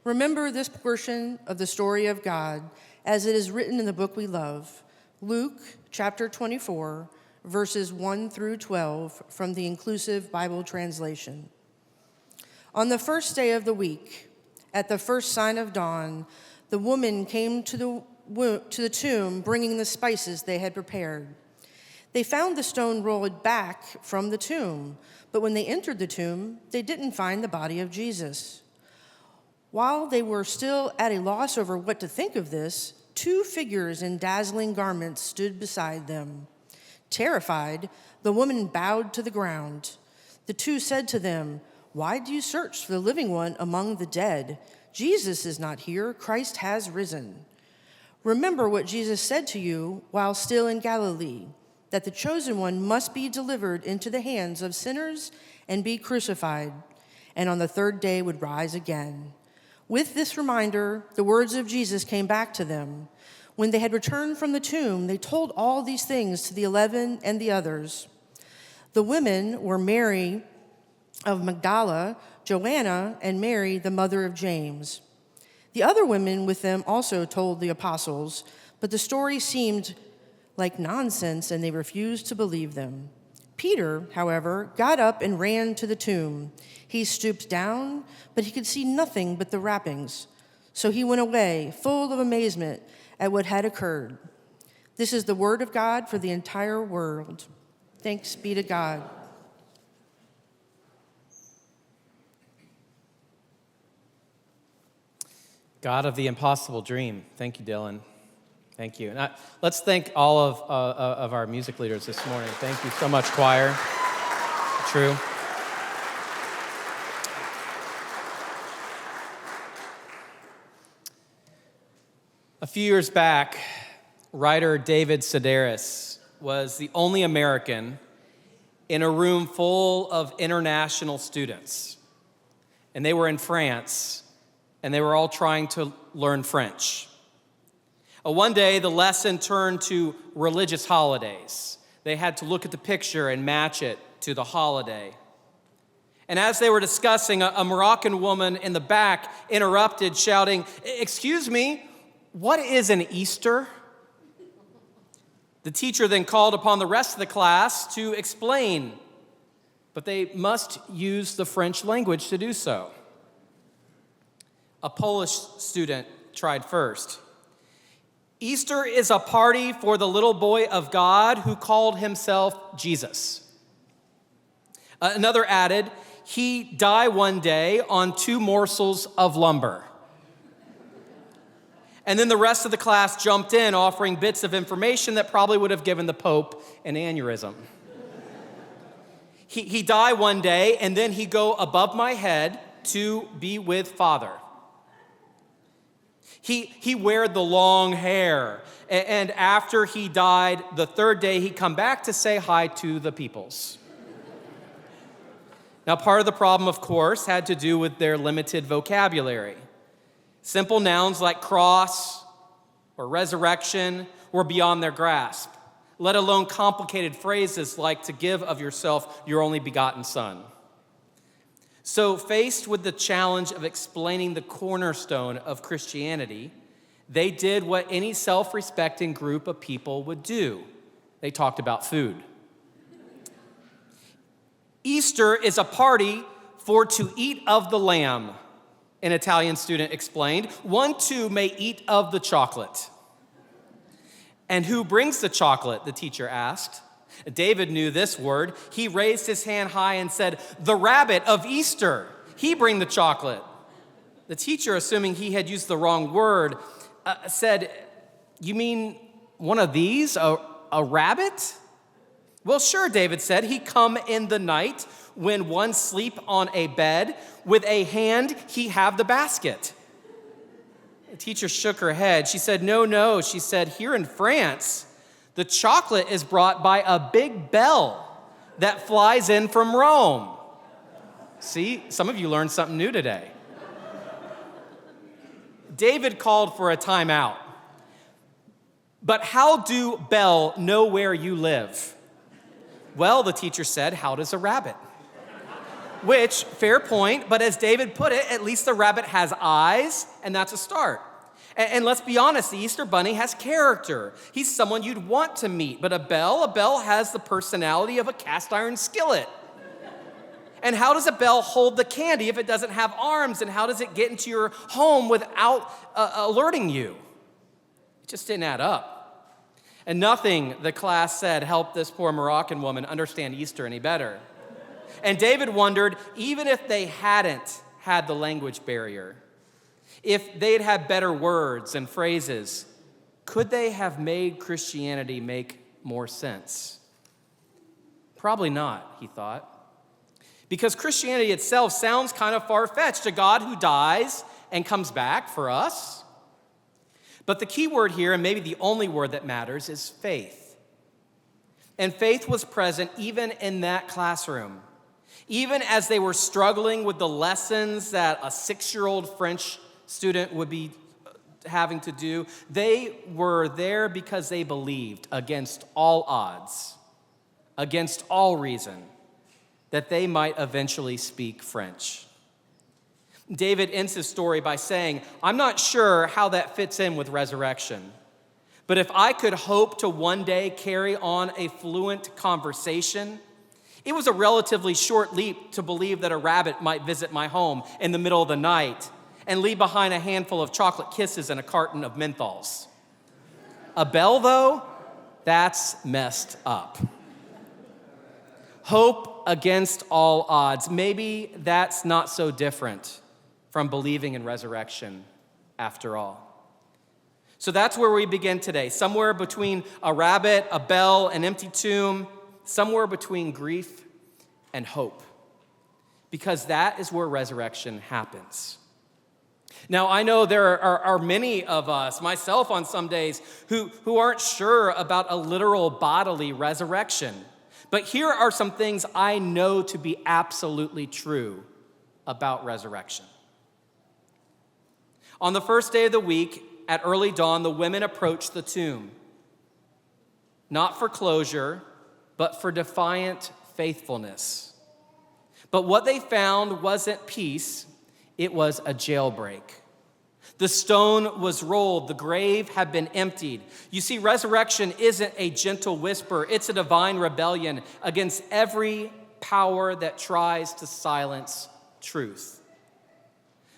Remember this portion of the story of God as it is written in the book we love, Luke chapter 24, verses 1 through 12 from the Inclusive Bible Translation. On the first day of the week, at the first sign of dawn, the woman came to the tomb bringing the spices they had prepared. They found the stone rolled back from the tomb, but when they entered the tomb, they didn't find the body of Jesus. While they were still at a loss over what to think of this, two figures in dazzling garments stood beside them. Terrified, the woman bowed to the ground. The two said to them, "Why do you search for the living one among the dead? Jesus is not here, Christ has risen. Remember what Jesus said to you while still in Galilee, that the chosen one must be delivered into the hands of sinners and be crucified, and on the third day would rise again." With this reminder, the words of Jesus came back to them. When they had returned from the tomb, they told all these things to the 11 and the others. The women were Mary of Magdala, Joanna, and Mary, the mother of James. The other women with them also told the apostles, but the story seemed like nonsense and they refused to believe them. Peter, however, got up and ran to the tomb. He stooped down, but he could see nothing but the wrappings. So he went away, full of amazement at what had occurred. This is the word of God for the entire world. Thanks be to God. God of the impossible dream. Thank you, Dylan. Thank you. And let's thank all of our music leaders this morning. Thank you so much, choir. True. A few years back, writer David Sedaris was the only American in a room full of international students. And they were in France, and they were all trying to learn French. One day, the lesson turned to religious holidays. They had to look at the picture and match it to the holiday. And as they were discussing, a Moroccan woman in the back interrupted, shouting, "Excuse me, what is an Easter?" The teacher then called upon the rest of the class to explain, but they must use the French language to do so. A Polish student tried first. "Easter is a party for the little boy of God who called himself Jesus." Another added, "He died one day on 2 morsels of lumber." And then the rest of the class jumped in, offering bits of information that probably would have given the Pope an aneurysm. He died one day, and then he go above my head to be with Father. He wear the long hair, and after he died, the third day he come back to say hi to the peoples. Now, part of the problem, of course, had to do with their limited vocabulary. Simple nouns like cross or resurrection were beyond their grasp, let alone complicated phrases like to give of yourself your only begotten Son. So, faced with the challenge of explaining the cornerstone of Christianity, they did what any self-respecting group of people would do. They talked about food. "Easter is a party for to eat of the lamb," an Italian student explained. "One too may eat of the chocolate." "And who brings the chocolate?" the teacher asked. David knew this word. He raised his hand high and said, "The rabbit of Easter. He bring the chocolate." The teacher, assuming he had used the wrong word, said, "You mean one of these, a rabbit?" "Well, sure," David said. "He come in the night when one sleep on a bed. With a hand he have the basket." The teacher shook her head. She said, No. She said, "Here in France, the chocolate is brought by a big bell that flies in from Rome." See, some of you learned something new today. David called for a timeout. "But how do Bell know where you live?" "Well," the teacher said, "how does a rabbit?" Which, fair point, but as David put it, at least the rabbit has eyes, and that's a start. And let's be honest, the Easter Bunny has character. He's someone you'd want to meet, but a bell has the personality of a cast iron skillet. And how does a bell hold the candy if it doesn't have arms? And how does it get into your home without alerting you? It just didn't add up. And nothing, the class said, helped this poor Moroccan woman understand Easter any better. And David wondered, even if they hadn't had the language barrier, if they'd had better words and phrases, could they have made Christianity make more sense? Probably not, he thought. Because Christianity itself sounds kind of far-fetched, a God who dies and comes back for us. But the key word here, and maybe the only word that matters, is faith. And faith was present even in that classroom. Even as they were struggling with the lessons that a 6-year-old French student would be having to do, they were there because they believed against all odds, against all reason, that they might eventually speak French. David ends his story by saying, I'm not sure how that fits in with resurrection, but if I could hope to one day carry on a fluent conversation, it was a relatively short leap to believe that a rabbit might visit my home in the middle of the night and leave behind a handful of chocolate kisses and a carton of menthols. A bell, though, that's messed up. Hope against all odds. Maybe that's not so different from believing in resurrection after all. So that's where we begin today, somewhere between a rabbit, a bell, an empty tomb, somewhere between grief and hope, because that is where resurrection happens. Now, I know there are many of us, myself on some days, who aren't sure about a literal bodily resurrection. But here are some things I know to be absolutely true about resurrection. On the first day of the week, at early dawn, the women approached the tomb, not for closure, but for defiant faithfulness. But what they found wasn't peace, it was a jailbreak. The stone was rolled, the grave had been emptied. You see, resurrection isn't a gentle whisper, it's a divine rebellion against every power that tries to silence truth.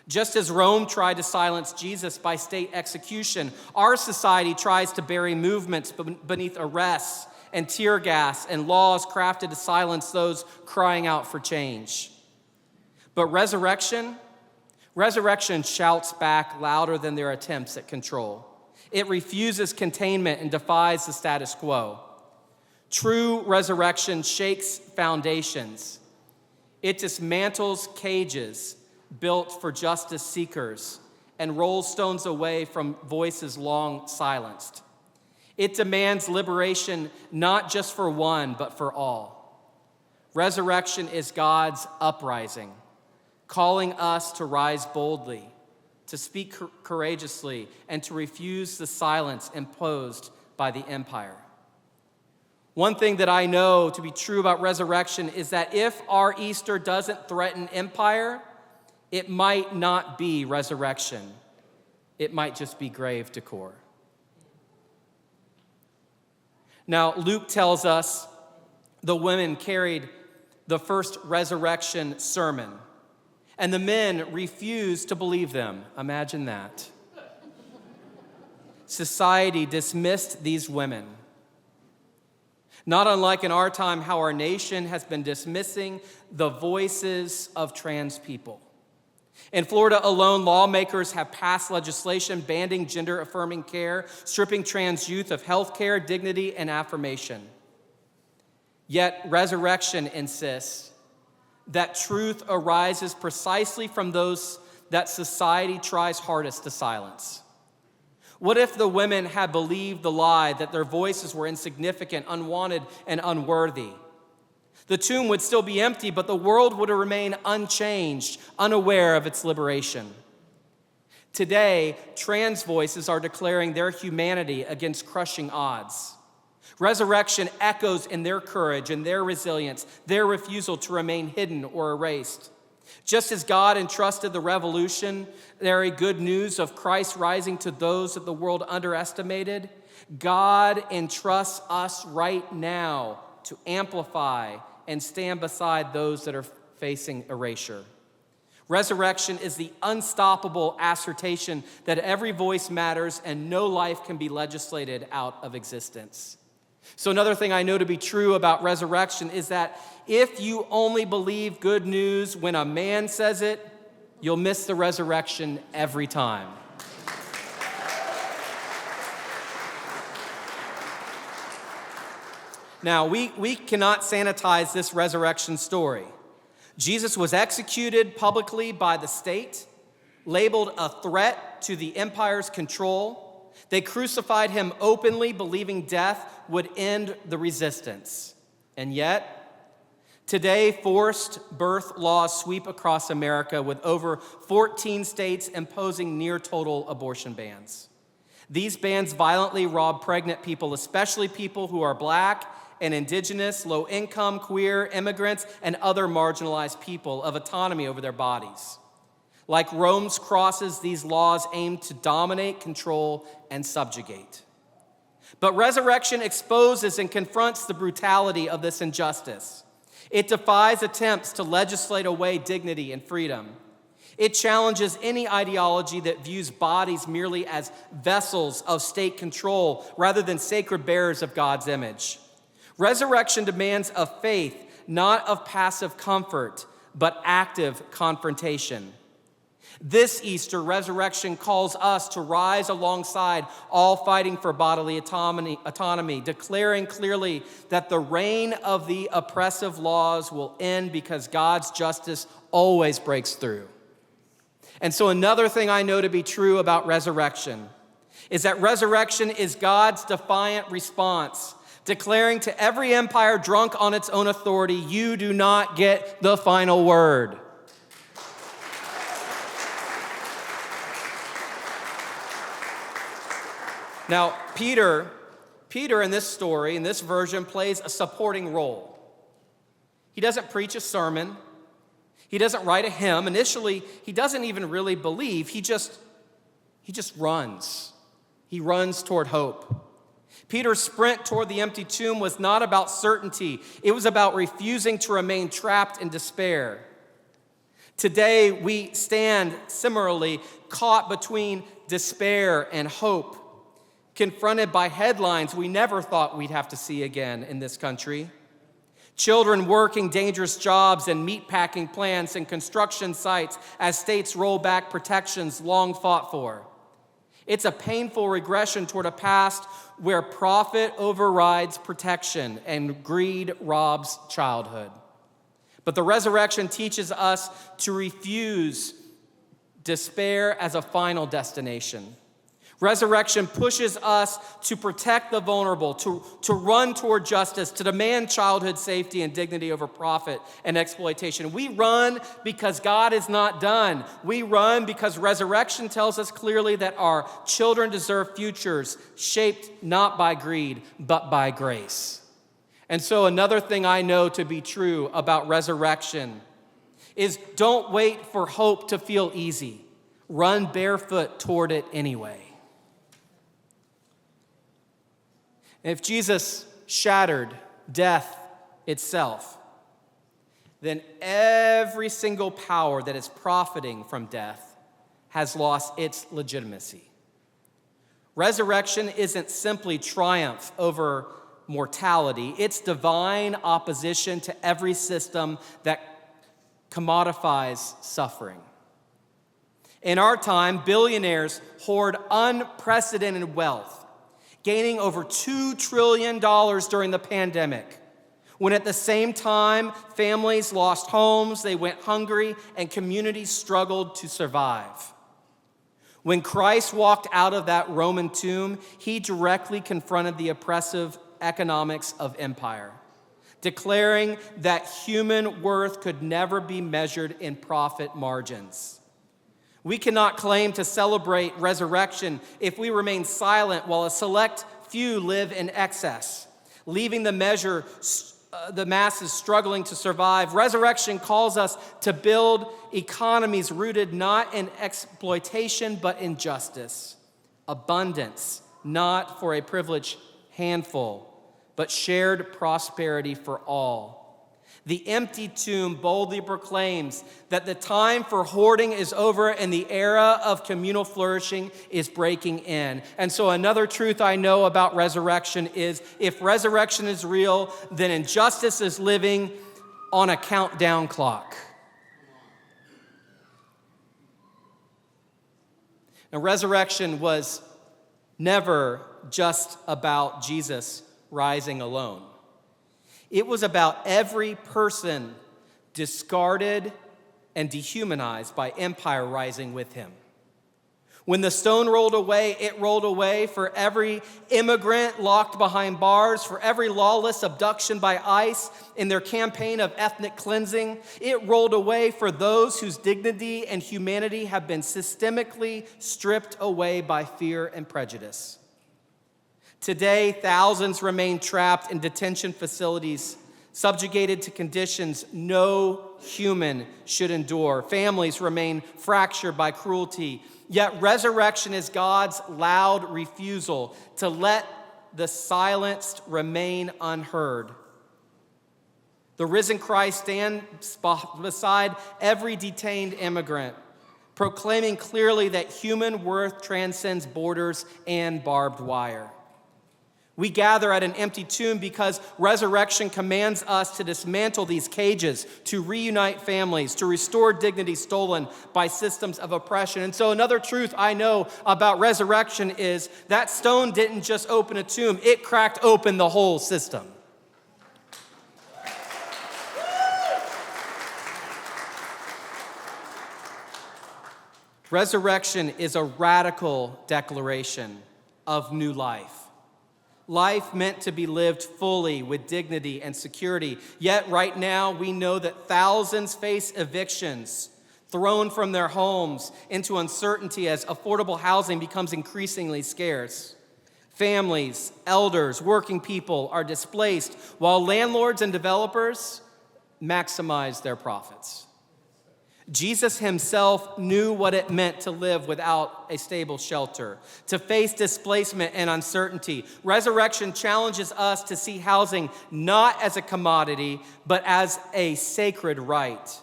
Just as Rome tried to silence Jesus by state execution, our society tries to bury movements beneath arrests and tear gas and laws crafted to silence those crying out for change. But resurrection shouts back louder than their attempts at control. It refuses containment and defies the status quo. True resurrection shakes foundations. It dismantles cages built for justice seekers and rolls stones away from voices long silenced. It demands liberation not just for one, but for all. Resurrection is God's uprising, calling us to rise boldly, to speak courageously, and to refuse the silence imposed by the empire. One thing that I know to be true about resurrection is that if our Easter doesn't threaten empire, it might not be resurrection. It might just be grave decor. Now, Luke tells us the women carried the first resurrection sermon, and the men refused to believe them. Imagine that. Society dismissed these women. Not unlike in our time, how our nation has been dismissing the voices of trans people. In Florida alone, lawmakers have passed legislation banning gender-affirming care, stripping trans youth of health care, dignity, and affirmation. Yet resurrection insists that truth arises precisely from those that society tries hardest to silence. What if the women had believed the lie that their voices were insignificant, unwanted, and unworthy? The tomb would still be empty, but the world would remain unchanged, unaware of its liberation. Today, trans voices are declaring their humanity against crushing odds. Resurrection echoes in their courage and their resilience, their refusal to remain hidden or erased. Just as God entrusted the revolutionary good news of Christ rising to those that the world underestimated, God entrusts us right now to amplify and stand beside those that are facing erasure. Resurrection is the unstoppable assertion that every voice matters and no life can be legislated out of existence. So another thing I know to be true about resurrection is that if you only believe good news when a man says it, you'll miss the resurrection every time. Now, we cannot sanitize this resurrection story. Jesus was executed publicly by the state, labeled a threat to the empire's control. They crucified him openly, believing death would end the resistance. And yet, today, forced birth laws sweep across America with over 14 states imposing near-total abortion bans. These bans violently rob pregnant people, especially people who are Black and Indigenous, low-income, queer, immigrants, and other marginalized people of autonomy over their bodies. Like Rome's crosses, these laws aim to dominate, control, and subjugate. But resurrection exposes and confronts the brutality of this injustice. It defies attempts to legislate away dignity and freedom. It challenges any ideology that views bodies merely as vessels of state control rather than sacred bearers of God's image. Resurrection demands of faith, not of passive comfort, but active confrontation. This Easter, resurrection calls us to rise alongside all fighting for bodily autonomy, declaring clearly that the reign of the oppressive laws will end because God's justice always breaks through. And so another thing I know to be true about resurrection is that resurrection is God's defiant response, declaring to every empire drunk on its own authority, you do not get the final word. Now, Peter in this story, in this version, plays a supporting role. He doesn't preach a sermon. He doesn't write a hymn. Initially, he doesn't even really believe. He just runs. He runs toward hope. Peter's sprint toward the empty tomb was not about certainty. It was about refusing to remain trapped in despair. Today, we stand similarly caught between despair and hope, confronted by headlines we never thought we'd have to see again in this country. Children working dangerous jobs and meatpacking plants and construction sites as states roll back protections long fought for. It's a painful regression toward a past where profit overrides protection and greed robs childhood. But the resurrection teaches us to refuse despair as a final destination. Resurrection pushes us to protect the vulnerable, to run toward justice, to demand childhood safety and dignity over profit and exploitation. We run because God is not done. We run because resurrection tells us clearly that our children deserve futures shaped not by greed, but by grace. And so another thing I know to be true about resurrection is don't wait for hope to feel easy. Run barefoot toward it anyway. If Jesus shattered death itself, then every single power that is profiting from death has lost its legitimacy. Resurrection isn't simply triumph over mortality, it's divine opposition to every system that commodifies suffering. In our time, billionaires hoard unprecedented wealth, gaining over $2 trillion during the pandemic, when at the same time, families lost homes, they went hungry, and communities struggled to survive. When Christ walked out of that Roman tomb, he directly confronted the oppressive economics of empire, declaring that human worth could never be measured in profit margins. We cannot claim to celebrate resurrection if we remain silent while a select few live in excess. leaving the masses struggling to survive. Resurrection calls us to build economies rooted not in exploitation but in justice, abundance, not for a privileged handful, but shared prosperity for all. The empty tomb boldly proclaims that the time for hoarding is over and the era of communal flourishing is breaking in. And so another truth I know about resurrection is if resurrection is real, then injustice is living on a countdown clock. Now, resurrection was never just about Jesus rising alone. It was about every person discarded and dehumanized by empire rising with him. When the stone rolled away, it rolled away for every immigrant locked behind bars, for every lawless abduction by ICE in their campaign of ethnic cleansing. It rolled away for those whose dignity and humanity have been systemically stripped away by fear and prejudice. Today, thousands remain trapped in detention facilities, subjugated to conditions no human should endure. Families remain fractured by cruelty. Yet resurrection is God's loud refusal to let the silenced remain unheard. The risen Christ stands beside every detained immigrant, proclaiming clearly that human worth transcends borders and barbed wire. We gather at an empty tomb because resurrection commands us to dismantle these cages, to reunite families, to restore dignity stolen by systems of oppression. And so another truth I know about resurrection is that stone didn't just open a tomb, it cracked open the whole system. Resurrection is a radical declaration of new life. Life meant to be lived fully with dignity and security. Yet right now we know that thousands face evictions, thrown from their homes into uncertainty as affordable housing becomes increasingly scarce. Families, elders, working people are displaced while landlords and developers maximize their profits. Jesus himself knew what it meant to live without a stable shelter, to face displacement and uncertainty. Resurrection challenges us to see housing not as a commodity, but as a sacred right.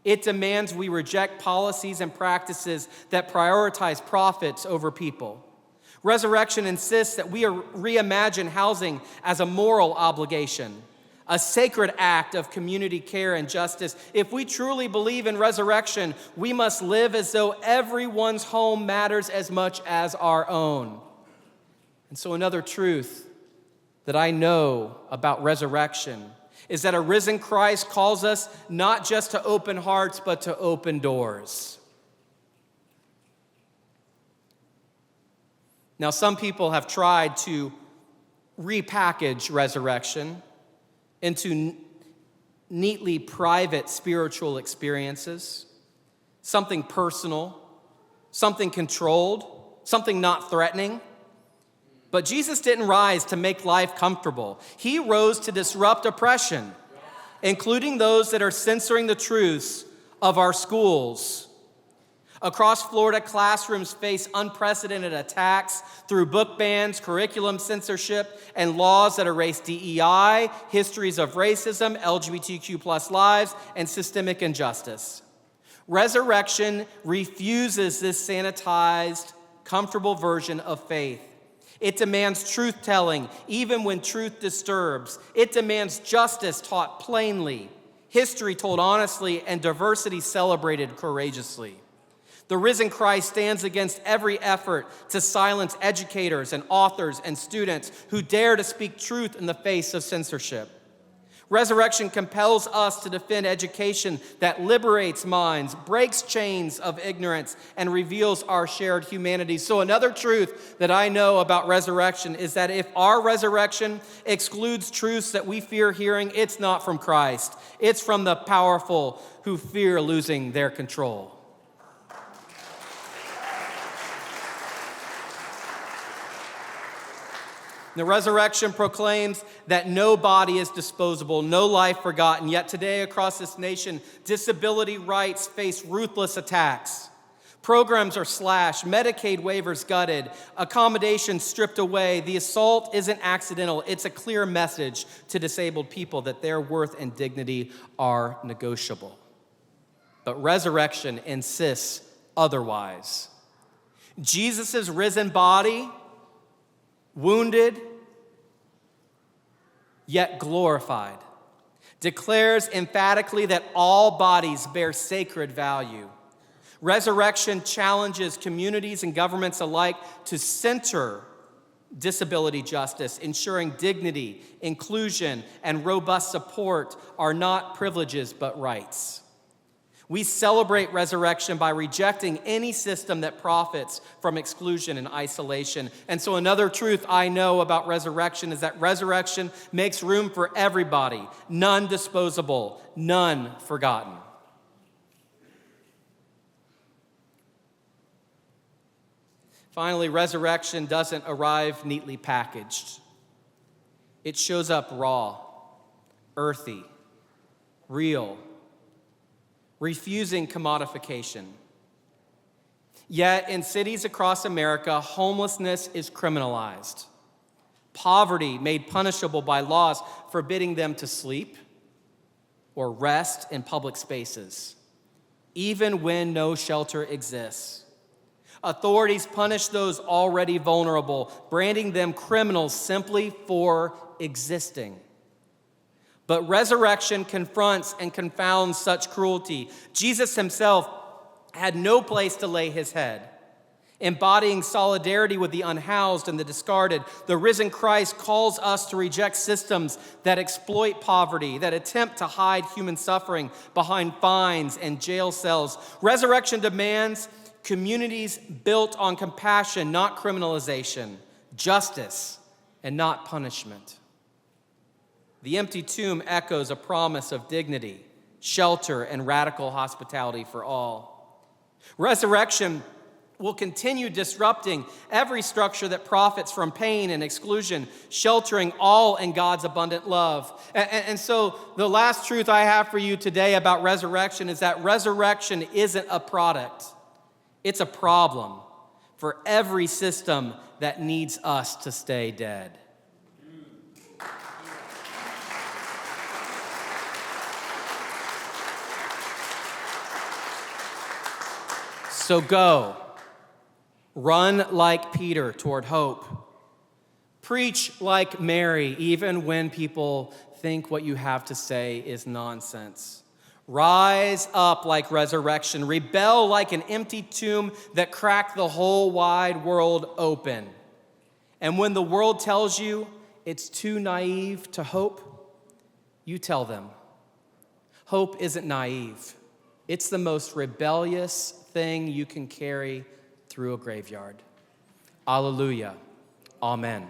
It demands we reject policies and practices that prioritize profits over people. Resurrection insists that we reimagine housing as a moral obligation, a sacred act of community care and justice. If we truly believe in resurrection, we must live as though everyone's home matters as much as our own. And so another truth that I know about resurrection is that a risen Christ calls us not just to open hearts, but to open doors. Now, some people have tried to repackage resurrection into neatly private spiritual experiences, something personal, something controlled, something not threatening. But Jesus didn't rise to make life comfortable. He rose to disrupt oppression, including those that are censoring the truths of our schools. Across Florida, classrooms face unprecedented attacks through book bans, curriculum censorship, and laws that erase DEI, histories of racism, LGBTQ+ lives, and systemic injustice. Resurrection refuses this sanitized, comfortable version of faith. It demands truth-telling, even when truth disturbs. It demands justice taught plainly, history told honestly, and diversity celebrated courageously. The risen Christ stands against every effort to silence educators and authors and students who dare to speak truth in the face of censorship. Resurrection compels us to defend education that liberates minds, breaks chains of ignorance, and reveals our shared humanity. So another truth that I know about resurrection is that if our resurrection excludes truths that we fear hearing, it's not from Christ. It's from the powerful who fear losing their control. The resurrection proclaims that no body is disposable, no life forgotten. Yet today across this nation, disability rights face ruthless attacks. Programs are slashed, Medicaid waivers gutted, accommodations stripped away. The assault isn't accidental. It's a clear message to disabled people that their worth and dignity are negotiable. But resurrection insists otherwise. Jesus' risen body, wounded, yet glorified, declares emphatically that all bodies bear sacred value. Resurrection challenges communities and governments alike to center disability justice, ensuring dignity, inclusion, and robust support are not privileges but rights. We celebrate resurrection by rejecting any system that profits from exclusion and isolation. And so another truth I know about resurrection is that resurrection makes room for everybody, none disposable, none forgotten. Finally, resurrection doesn't arrive neatly packaged. It shows up raw, earthy, real, refusing commodification. Yet in cities across America, homelessness is criminalized. Poverty made punishable by laws forbidding them to sleep or rest in public spaces, even when no shelter exists. Authorities punish those already vulnerable, branding them criminals simply for existing. But resurrection confronts and confounds such cruelty. Jesus himself had no place to lay his head. Embodying solidarity with the unhoused and the discarded, the risen Christ calls us to reject systems that exploit poverty, that attempt to hide human suffering behind fines and jail cells. Resurrection demands communities built on compassion, not criminalization, justice, and not punishment. The empty tomb echoes a promise of dignity, shelter, and radical hospitality for all. Resurrection will continue disrupting every structure that profits from pain and exclusion, sheltering all in God's abundant love. And so the last truth I have for you today about resurrection is that resurrection isn't a product. It's a problem for every system that needs us to stay dead. So go, run like Peter toward hope. Preach like Mary, even when people think what you have to say is nonsense. Rise up like resurrection. Rebel like an empty tomb that cracked the whole wide world open. And when the world tells you it's too naive to hope, you tell them, hope isn't naive. It's the most rebellious thing you can carry through a graveyard. Alleluia. Amen.